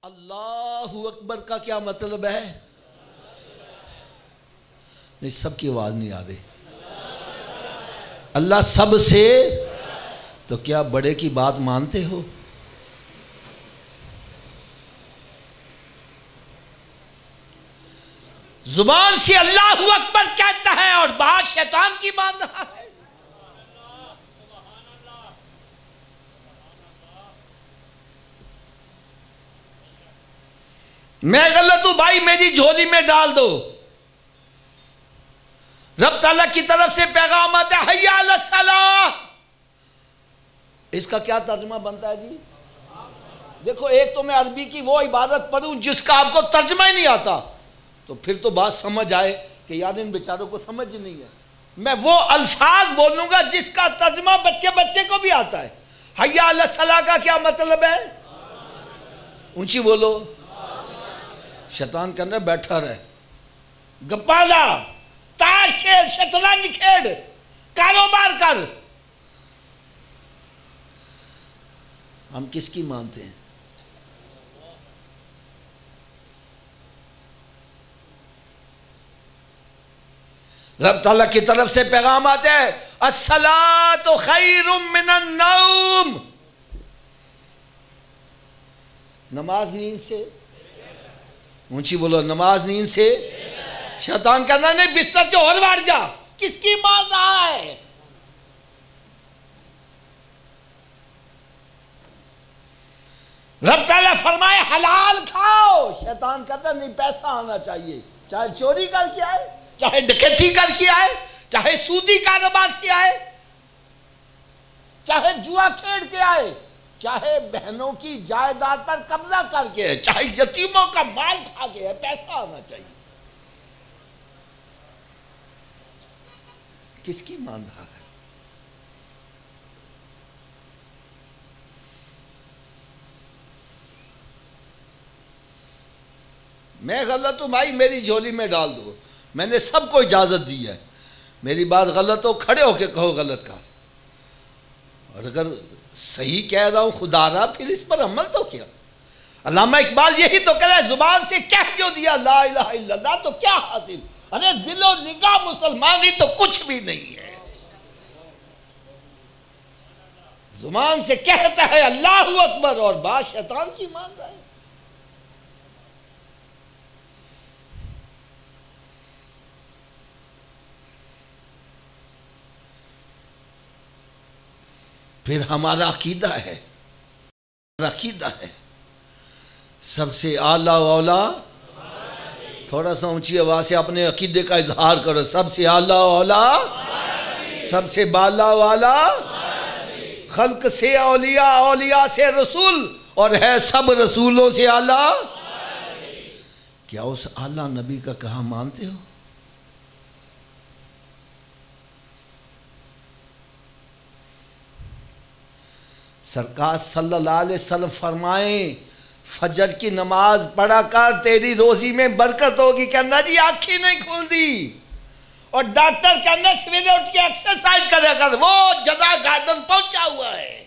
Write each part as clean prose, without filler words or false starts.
اللہ اکبر کا کیا مطلب ہے؟ نہیں، سب کی آواز نہیں آ رہی۔ اللہ سب سے، تو کیا بڑے کی بات مانتے ہو؟ زبان سے اللہ اکبر کہتا ہے اور بات شیطان کی مان رہا ہے۔ میں غلط ہوں بھائی، میری جھولی میں ڈال دو۔ رب تعالیٰ کی طرف سے پیغام آتا ہے حی علی الصلاۃ۔ اس کا کیا ترجمہ بنتا ہے جی؟ دیکھو، ایک تو میں عربی کی وہ عبارت پڑھوں جس کا آپ کو ترجمہ ہی نہیں آتا، تو پھر تو بات سمجھ آئے کہ یار ان بیچاروں کو سمجھ نہیں ہے۔ میں وہ الفاظ بولوں گا جس کا ترجمہ بچے کو بھی آتا ہے۔ حی علی الصلاۃ کا کیا مطلب ہے؟ اونچی بولو۔ شیطان کہنا بیٹھا رہے، گپالا، تاش کھیل، شطرنج کھیل، کاروبار کر۔ ہم کس کی مانتے ہیں؟ رب تعالیٰ کی طرف سے پیغام آتا ہے الصلاۃ خیر من النوم۔ نماز نیند سے، اونچی بولو، نماز نیند سے۔ شیطان کہنا نہیں، بستر سے اور بڑھ جا۔ کس کی مان رہا ہے؟ رب تعالیٰ فرمائے حلال کھاؤ، شیطان کہتا نہیں، پیسہ آنا چاہیے، چاہے چوری کر کے آئے، چاہے ڈکیتی کر کے آئے، چاہے سودی کاروبار سے آئے، چاہے جوا کھیل کے آئے، چاہے بہنوں کی جائیداد پر قبضہ کر کے ہے، چاہے یتیموں کا مال کھا کے ہے، پیسہ آنا چاہیے۔ کس کی مان رہا ہے؟ میں غلط ہوں بھائی، میری جھولی میں ڈال دو۔ میں نے سب کو اجازت دی ہے، میری بات غلط ہو کھڑے ہو کے کہو غلط کار، اور اگر صحیح کہہ رہا ہوں خدا رہا، پھر اس پر عمل تو کیا۔ علامہ اقبال یہی تو کہہ رہا ہے، زبان سے کہہ کیوں دیا لا الہ الا اللہ، تو کیا حاصل؟ ارے دل و نگاہ مسلمانی تو کچھ بھی نہیں ہے۔ زبان سے کہتا ہے اللہ اکبر اور بات شیطان کی مان رہا ہے۔ پھر ہمارا عقیدہ ہے، سب سے اعلیٰ و اولیٰ، تھوڑا سا اونچی آواز سے اپنے عقیدے کا اظہار کرو، سب سے اعلیٰ و اولیٰ، سب سے بالا و اعلیٰ، خلق سے اولیاء، اولیاء سے رسول، اور ہے سب رسولوں سے اعلیٰ۔ کیا اس اعلیٰ نبی کا کہا مانتے ہو؟ سرکار صلی اللہ علیہ وسلم فرمائیں فجر کی نماز پڑھا کر تیری روزی میں برکت ہوگی۔ کہنا جی آنکھیں نہیں کھل دی، اور ڈاکٹر کہنا سویرے اٹھ کے ایکسرسائز کرے کر، وہ جناح گارڈن پہنچا ہوا ہے۔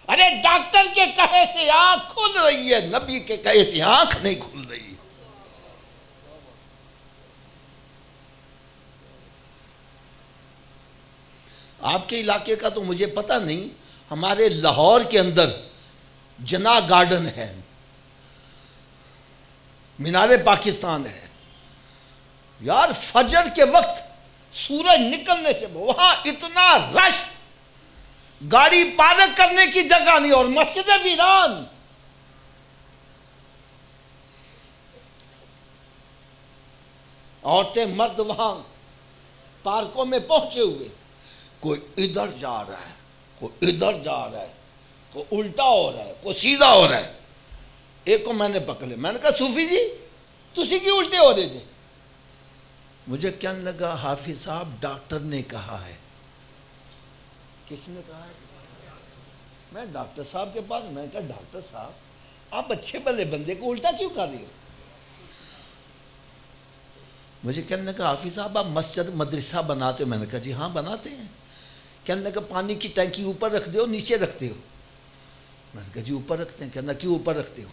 ارے ڈاکٹر کے کہے سے آنکھ کھل رہی ہے، نبی کے کہے سے آنکھ نہیں کھل رہی۔ آپ کے علاقے کا تو مجھے پتہ نہیں، ہمارے لاہور کے اندر جناح گارڈن ہے، مینار پاکستان ہے۔ یار فجر کے وقت سورج نکلنے سے وہاں اتنا رش، گاڑی پارک کرنے کی جگہ نہیں، اور مسجد ویران۔ عورتیں مرد وہاں پارکوں میں پہنچے ہوئے، کوئی ادھر جا رہا ہے، کوئی ادھر جا رہا ہے، کوئی الٹا ہو رہا ہے، کوئی سیدھا ہو رہا ہے۔ ایک کو میں نے پکڑ لیا، میں نے کہا صوفی جی تسی کی الٹے ہو رہے تھے؟ مجھے کہنے لگا حافظ صاحب ڈاکٹر نے کہا ہے۔ کس نے کہا ہے؟ میں ڈاکٹر صاحب کے پاس، میں نے کہا ڈاکٹر صاحب آپ اچھے بھلے بندے کو الٹا کیوں کر رہے ہو؟ مجھے کہنے لگا حافظ صاحب آپ مسجد مدرسہ بناتے ہو؟ میں نے کہا جی ہاں بناتے ہیں۔ کہنے لگا پانی کی ٹینکی اوپر رکھ دے ہو نیچے رکھتے ہو؟ میں نے کہا جی اوپر رکھتے ہیں۔ کہنا کیوں اوپر رکھتے ہو؟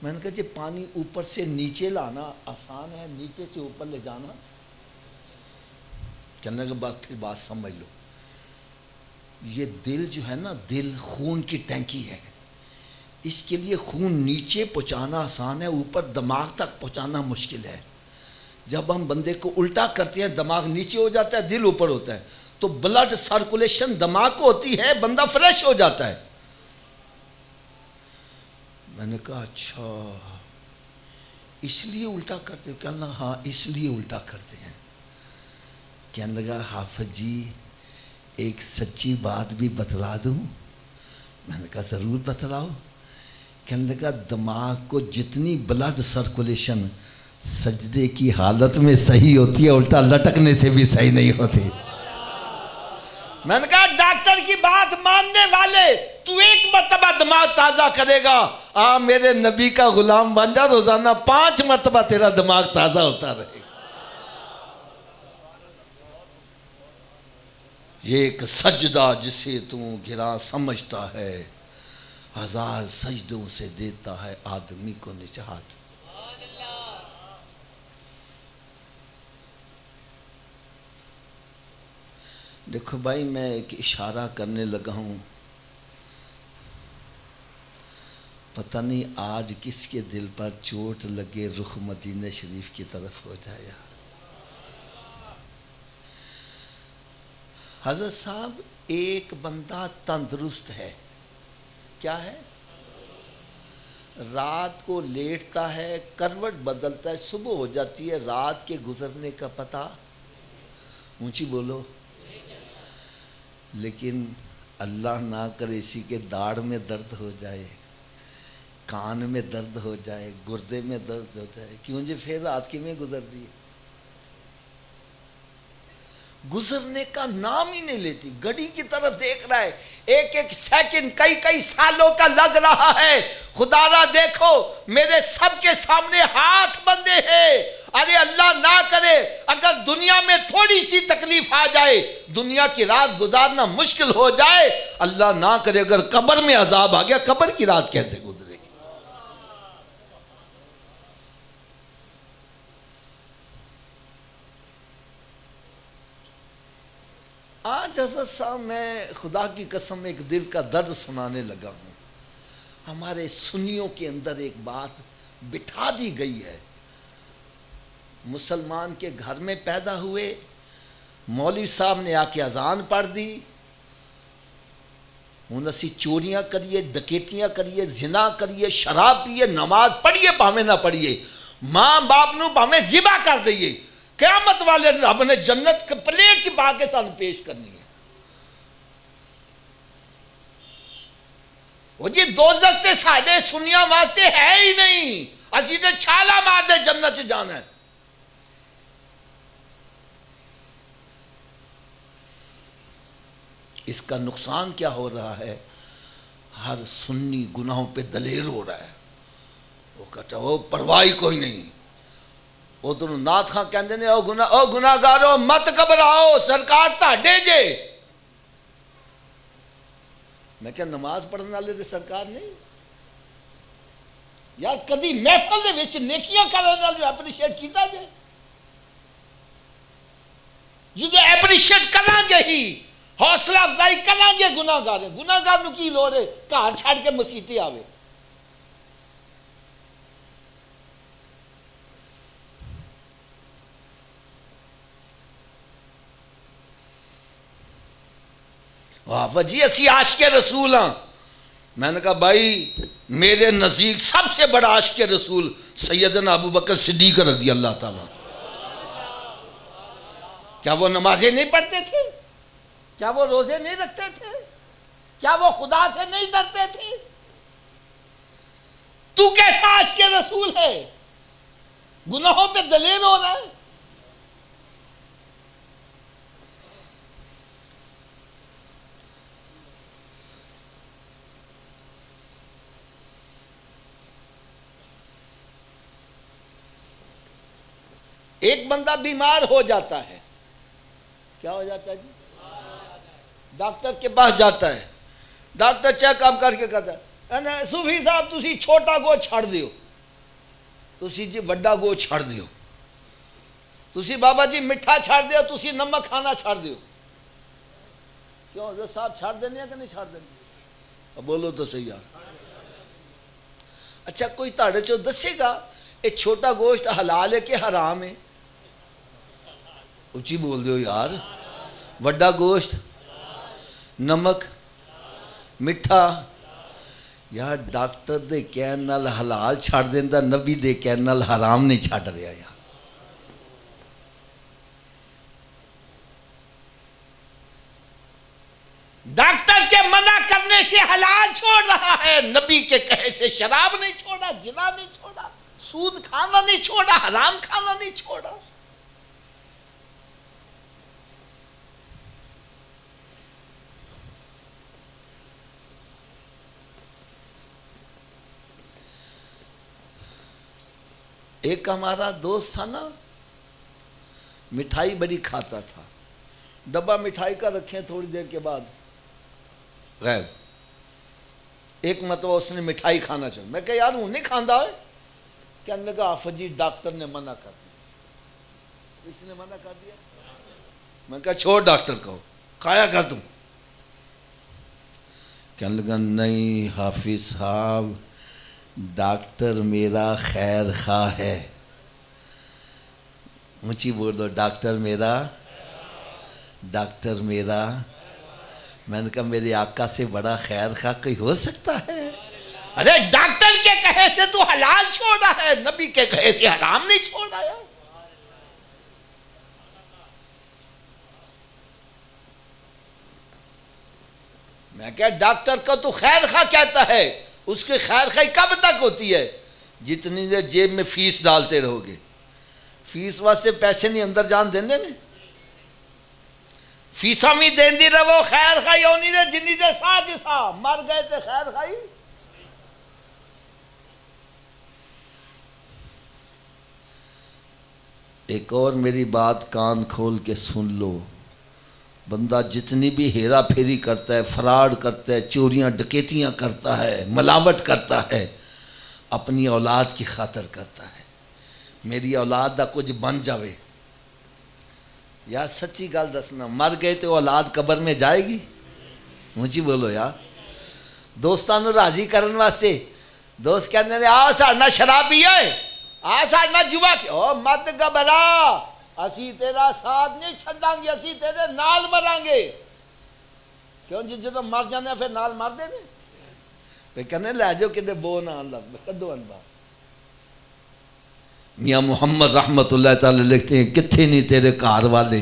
میں نے کہا جی پانی اوپر سے نیچے لانا آسان ہے، نیچے سے اوپر لے جانا؟ کہنے کے بعد پھر بات سمجھ لو، یہ دل جو ہے نا، دل خون کی ٹینکی ہے، اس کے لیے خون نیچے پہنچانا آسان ہے، اوپر دماغ تک پہنچانا مشکل ہے۔ جب ہم بندے کو الٹا کرتے ہیں دماغ نیچے ہو جاتا ہے، دل اوپر ہوتا ہے، تو بلڈ سرکولیشن دماغ کو ہوتی ہے، بندہ فریش ہو جاتا ہے۔ میں نے کہا اچھا اس لیے الٹا کرتے ہو؟ کہنا ہاں اس لیے الٹا کرتے ہیں۔ کہنے لگا حافظ جی ایک سچی بات بھی بتلا دوں؟ میں نے کہا ضرور بتلاؤ۔ کہنے لگا دماغ کو جتنی بلڈ سرکولیشن سجدے کی حالت میں صحیح ہوتی ہے، الٹا لٹکنے سے بھی صحیح نہیں ہوتی۔ میں نے کہا ڈاکٹر کی بات ماننے والے تو ایک مرتبہ دماغ تازہ کرے گا، میرے نبی کا غلام بن جا، روزانہ 5 مرتبہ تیرا دماغ تازہ ہوتا رہے گا۔ یہ ایک سجدہ جسے تو گراں سمجھتا ہے، 1000 سجدوں سے دیتا ہے آدمی کو نجات۔ دیکھو بھائی میں ایک اشارہ کرنے لگا ہوں، پتہ نہیں آج کس کے دل پر چوٹ لگے، رخ مدینہ شریف کی طرف ہو جایا۔ حضرت صاحب ایک بندہ تندرست ہے، کیا ہے؟ رات کو لیٹتا ہے، کروٹ بدلتا ہے، صبح ہو جاتی ہے، رات کے گزرنے کا پتہ، اونچی بولو، لیکن اللہ نہ کرے اسی کے داڑھ میں درد ہو جائے، کان میں درد ہو جائے، گردے میں درد ہو جائے، کیوں جی پھر رات کی میں گزر دی؟ گزرنے کا نام ہی نہیں لیتی، گھڑی کی طرف دیکھ رہا ہے، ایک ایک سیکنڈ کئی سالوں کا لگ رہا ہے۔ خدا را دیکھو میرے سب کے سامنے ہاتھ بندے ہیں، ارے اللہ نہ کرے اگر دنیا میں تھوڑی سی تکلیف آ جائے، دنیا کی رات گزارنا مشکل ہو جائے، اللہ نہ کرے اگر قبر میں عذاب آ گیا، قبر کی رات کیسے گزرے گی؟ آج حضرت صاحب میں خدا کی قسم ایک دل کا درد سنانے لگا ہوں۔ ہمارے سنیوں کے اندر ایک بات بٹھا دی گئی ہے، مسلمان کے گھر میں پیدا ہوئے، مولوی صاحب نے آ کے اذان پڑھ دی، ہن اسی چوریاں کریے، ڈکیتیاں کریے، زنا کریے، شراب پیے، نماز پڑھیے بھاویں نہ پڑھیے، ماں باپ نو بھاویں ذبح کر دئیے، قیامت والے رب نے جنت پلیٹ چپا کے سان پیش کرنی ہے۔ وہ جی دوزخ تے ساڑھے سنیاں واسطے ہے ہی نہیں، اسی نے چھالا مار دے جنت سے جانا ہے۔ اس کا نقصان کیا ہو رہا ہے؟ ہر سنی گناہوں پہ دلیر ہو رہا ہے، وہ کہتا ہے وہ پرواہی کوئی نہیں، ادھر نات خاں کہندے نے او گناہگارو مت گھبراؤ سرکار تہاڈے جے۔ میں کیا نماز پڑھنے والے دے سرکار نہیں؟ یار کدی محفل دے وچ نیکیاں کرنے والے اپریشیٹ کیتا جے؟ جدو اپریشیٹ کرنا گے ہی حوصلہ افزائی کرنا گے گناہگار ہے، گناہگار نو کی لوڑ ہے گھر چھڑ کے مسیتے آوے؟ جی اسی عاشق رسول ہاں۔ میں نے کہا بھائی میرے نزدیک سب سے بڑا عاشق رسول سیدنا ابو بکر صدیق رضی اللہ تعالیٰ۔ کیا وہ نمازیں نہیں پڑھتے تھے؟ کیا وہ روزے نہیں رکھتے تھے؟ کیا وہ خدا سے نہیں ڈرتے تھے؟ تو کیسا عاشق رسول ہے؟ گناہوں پہ دلیر ہو رہا ہے۔ ایک بندہ بیمار ہو جاتا ہے، کیا ہو جاتا ہے جی؟ ڈاکٹر کے پاس جاتا ہے، ڈاکٹر چیک اپ کر کے کہتا ہے صوفی صاحب تسی چھوٹا گو چھڑ دیو، تسی جی وڈا گوشت چھڑ دیو، تسی بابا جی مٹھا چھڑ دیو، تسی نمک کھانا چھڑ دیو. کیوں حضرت صاحب چھڑ دینے ہیں کہ نہیں چھڑ دینے؟ اب بولو تو صحیح یار. اچھا کوئی تاڑے چو دسے گا اے چھوٹا گوشت حلال ہے کہ حرام ہے؟ اچھی بول دیو یار. وڈا گوشت، نمک، مٹھا. یار ڈاکٹر دے کہن نال حلال چھڑ دیندا، نبی دے کہن نال حرام نہیں چھڑ رہا یار. ڈاکٹر کے منع کرنے سے حلال چھوڑ رہا ہے، نبی کے کہے سے شراب نہیں چھوڑا، زنا نہیں چھوڑا، سود کھانا نہیں چھوڑا، حرام کھانا نہیں چھوڑا. ایک ہمارا دوست تھا نا، مٹھائی بڑی کھاتا تھا. ڈبہ مٹھائی کا رکھیں، تھوڑی دیر کے بعد غائب. ایک مرتبہ اس نے مٹھائی کھانا چاہا. میں کہا یار وہ نہیں کھاندہ ہے؟ کہنے لگا آفت جی ڈاکٹر نے منع کر دیا. اس نے منع کر دیا. میں کہا چھوڑ ڈاکٹر کو، کھایا کر تم. کہنے لگا نہیں حافظ صاحب، ڈاکٹر میرا خیر خواہ ہے. مجھے بولو ڈاکٹر میرا. میں نے کہا میرے آقا سے بڑا خیر خواہ کوئی ہو سکتا ہے؟ ارے ڈاکٹر کے کہے سے تو حلال چھوڑا ہے، نبی کے کہے سے حرام نہیں چھوڑا ہے. میں کہا ڈاکٹر کو تو خیر خواہ کہتا ہے، اس کی خیر خواہی کب تک ہوتی ہے؟ جتنی دیر جیب میں فیس ڈالتے رہو گے. فیس واسطے پیسے نہیں اندر جان دیں دے. فیسا میں دین دی رہو، خیر خواہی ہونی دے جنی دے سا جسا مر گئے تھے خیر خواہی. ایک اور میری بات کان کھول کے سن لو. بندہ جتنی بھی ہیرا پھیری کرتا ہے، فراڈ کرتا ہے، چوریاں ڈکیتیاں کرتا ہے، ملاوٹ کرتا ہے، اپنی اولاد کی خاطر کرتا ہے. میری اولاد دا کچھ بن جاوے. یار سچی گل دسنا، مر گئے تو اولاد قبر میں جائے گی؟ مجھے بولو یار. دوستانو راضی کرن واسطے دوست کہنے نے آ ساڑنا شراب پیا ہے، آ ساڑنا جوا کے. او مت گھبرا، اسی تیرا ساتھ نہیں چھڑاں گے، اسی تیرے نال مران گے. کیوں جی جدو مر جانے پھر نال مر دینے. پھر کہنے لے جو کہ دے بو نہ لگ کڈو انبا. میاں محمد رحمت اللہ تعالی لکھتے ہیں کتھے نہیں تیرے کار والے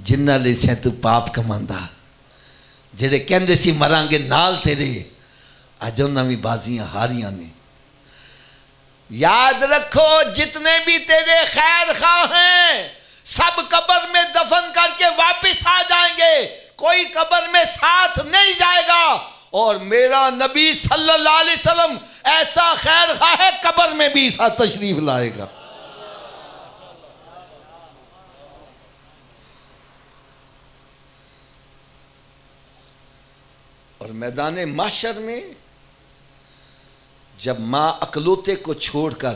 جنہ لے سے تو پاپ کماندہ، جڑے کہندے سی مران گے نال تیرے، آج انہاں بھی بازیاں ہاریاں نے. یاد رکھو جتنے بھی تیرے خیر خواہ ہیں سب قبر میں دفن کر کے واپس آ جائیں گے، کوئی قبر میں ساتھ نہیں جائے گا. اور میرا نبی صلی اللہ علیہ وسلم ایسا خیر خواہ ہے قبر میں بھی ساتھ تشریف لائے گا. اور میدان محشر میں جب ماں اکلوتے کو چھوڑ کر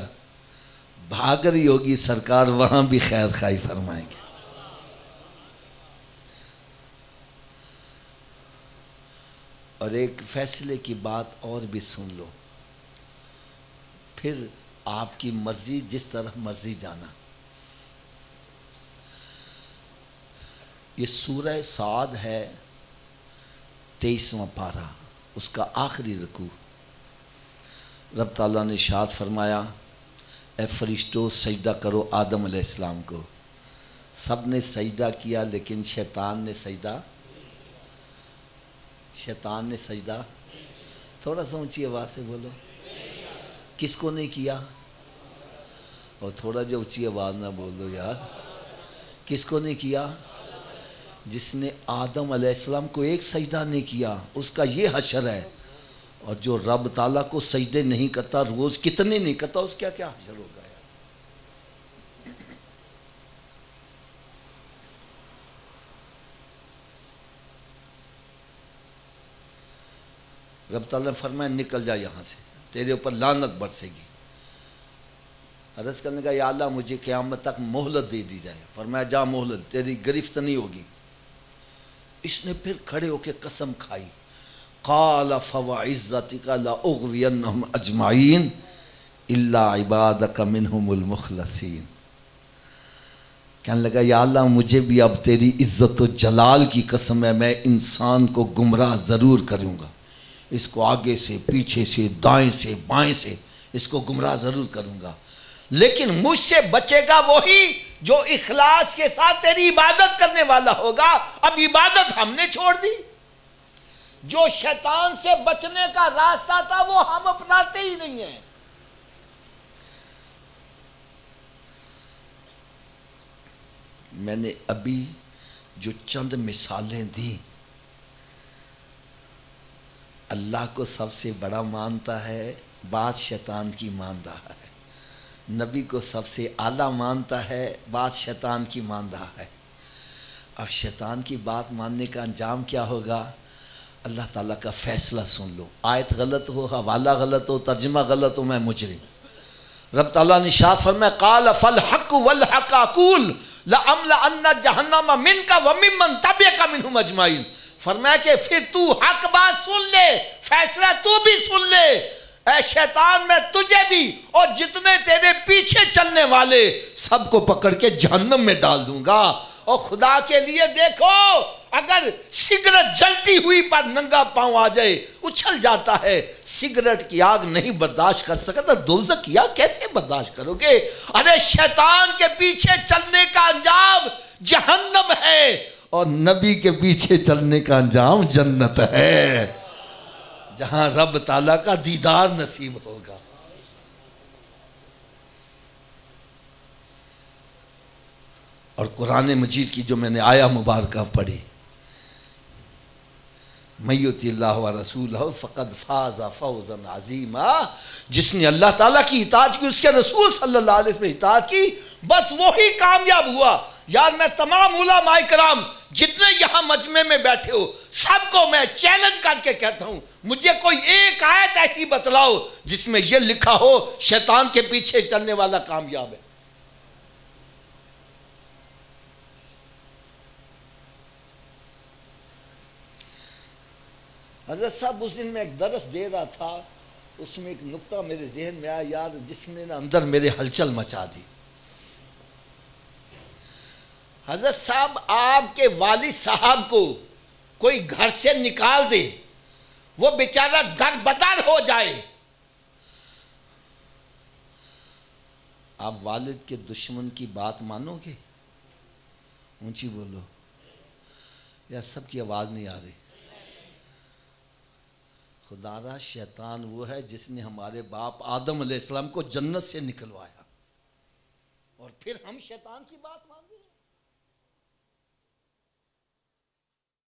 بھاگ رہی ہوگی سرکار وہاں بھی خیر خواہی فرمائیں گے. اور ایک فیصلے کی بات اور بھی سن لو، پھر آپ کی مرضی جس طرح مرضی جانا. یہ سورہ صاد ہے 23واں پارہ، اس کا آخری رکوع. رب تعالیٰ نے ارشاد فرمایا اے فرشتوں سجدہ کرو آدم علیہ السلام کو. سب نے سجدہ کیا لیکن شیطان نے سجدہ تھوڑا سا اونچی آواز سے بولو. کس کو نہیں کیا؟ اور تھوڑا جو اونچی آواز نہ بول دو یار. کس کو نہیں کیا؟ جس نے آدم علیہ السلام کو ایک سجدہ نہیں کیا اس کا یہ حشر ہے. اور جو رب تعالیٰ کو سجدے نہیں کرتا روز کتنے نہیں کرتا اس کا کیا حشر ہوگا یار. رب تعالیٰ نے فرمایا نکل جا یہاں سے، تیرے اوپر لعنت برسے گی. عرض کرنے کا یا اللہ مجھے قیامت تک مہلت دے دی جائے. فرمایا جا مہلت، تیری گرفت نہیں ہوگی. اس نے پھر کھڑے ہو کے قسم کھائی، قال فوعزتک لاغوینہم اجمعین الا عبادک منہم المخلصین. کہنے لگا یا اللہ مجھے بھی اب تیری عزت و جلال کی قسم ہے، میں انسان کو گمراہ ضرور کروں گا، اس کو آگے سے پیچھے سے دائیں سے بائیں سے اس کو گمراہ ضرور کروں گا، لیکن مجھ سے بچے گا وہی جو اخلاص کے ساتھ تیری عبادت کرنے والا ہوگا. اب عبادت ہم نے چھوڑ دی، جو شیطان سے بچنے کا راستہ تھا وہ ہم اپناتے ہی نہیں ہیں. میں نے ابھی جو چند مثالیں دیں، اللہ کو سب سے بڑا مانتا ہے، بات شیطان کی مان رہا ہے. نبی کو سب سے اعلیٰ مانتا ہے، بات شیطان کی مان رہا ہے. اب شیطان کی بات ماننے کا انجام کیا ہوگا؟ اللہ تعالیٰ کا فیصلہ سن لو. آیت غلط ہو، حوالہ غلط ہو، ترجمہ غلط ہو، میں مجرم. رب تعالیٰ نے ارشاد فرمایا قال فالحق والحق اقول لأملأن جہنم منک وممن تبعک منہم اجمعین. فرمایا کہ پھر تو حق بات سن لے، فیصلہ تو بھی سن لے. اے شیطان میں تجھے بھی اور جتنے تیرے پیچھے چلنے والے سب کو پکڑ کے جہنم میں ڈال دوں گا. اور خدا کے لیے دیکھو، اگر سگریٹ جلتی ہوئی پر ننگا پاؤں آ جائے اچھل جاتا ہے. سگریٹ کی آگ نہیں برداشت کر سکتا، دوزخ کی آگ کیسے برداشت کرو گے؟ ارے شیطان کے پیچھے چلنے کا انجام جہنم ہے اور نبی کے پیچھے چلنے کا انجام جنت ہے، جہاں رب تعالیٰ کا دیدار نصیب ہوگا. اور قرآن مجید کی جو میں نے آیا مبارکہ پڑھی، مَن یُطِعِ اللَّهَ وَرَسُولَهُ فَقَدْ فَازَ فَوْزًا عَظِیمًا. جس نے اللہ تعالیٰ کی اطاعت کی، اس کے رسول صلی اللہ علیہ وسلم اطاعت کی، بس وہی کامیاب ہوا. یار میں تمام علماء کرام جتنے یہاں مجمع میں بیٹھے ہو سب کو میں چیلنج کر کے کہتا ہوں، مجھے کوئی ایک آیت ایسی بتلاؤ جس میں یہ لکھا ہو شیطان کے پیچھے چلنے والا کامیاب ہے. حضرت صاحب اس دن میں ایک درس دے رہا تھا، اس میں ایک نقطہ میرے ذہن میں آیا یار، جس نے نا اندر میرے ہلچل مچا دی. حضرت صاحب آپ کے والد صاحب کو کوئی گھر سے نکال دے، وہ بیچارہ در بدر ہو جائے، آپ والد کے دشمن کی بات مانو گے؟ اونچی بولو یار، سب کی آواز نہیں آ رہی. خدا را شیطان وہ ہے جس نے ہمارے باپ آدم علیہ السلام کو جنت سے نکلوایا اور پھر ہم شیطان کی بات مان رہے ہیں.